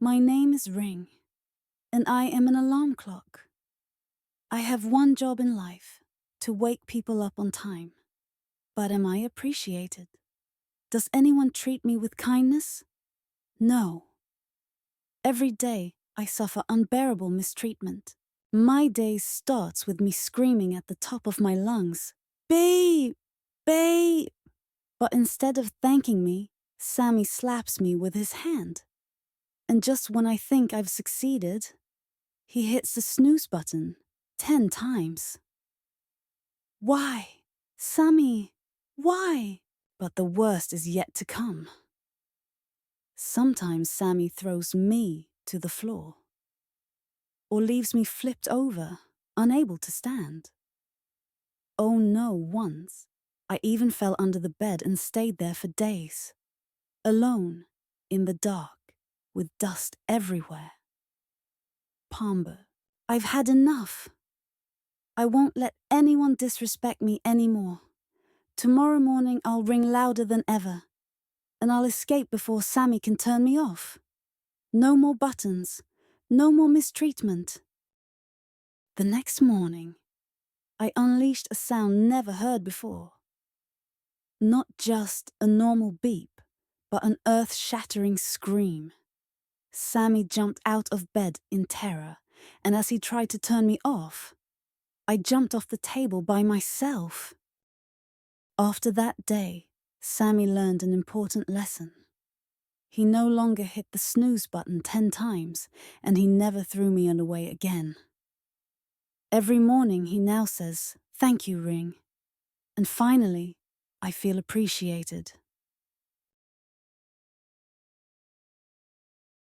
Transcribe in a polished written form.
My name is Ring, and I am an alarm clock. I have one job in life, to wake people up on time. But am I appreciated? Does anyone treat me with kindness? No. Every day, I suffer unbearable mistreatment. My day starts with me screaming at the top of my lungs, "Babe! Babe!" But instead of thanking me, Sammy slaps me with his hand. And just when I think I've succeeded, he hits the snooze button 10 times. Why? Sammy, why? But the worst is yet to come. Sometimes Sammy throws me to the floor, or leaves me flipped over, unable to stand. Oh no, once, I even fell under the bed and stayed there for days, alone, in the dark, with dust everywhere. Pamba, I've had enough. I won't let anyone disrespect me anymore. Tomorrow morning I'll ring louder than ever, and I'll escape before Sammy can turn me off. No more buttons, no more mistreatment. The next morning, I unleashed a sound never heard before. Not just a normal beep, but an earth-shattering scream. Sammy jumped out of bed in terror, and as he tried to turn me off, I jumped off the table by myself. After that day, Sammy learned an important lesson. He no longer hit the snooze button 10 times, and he never threw me away again. Every morning he now says, "Thank you, Ring." And finally, I feel appreciated.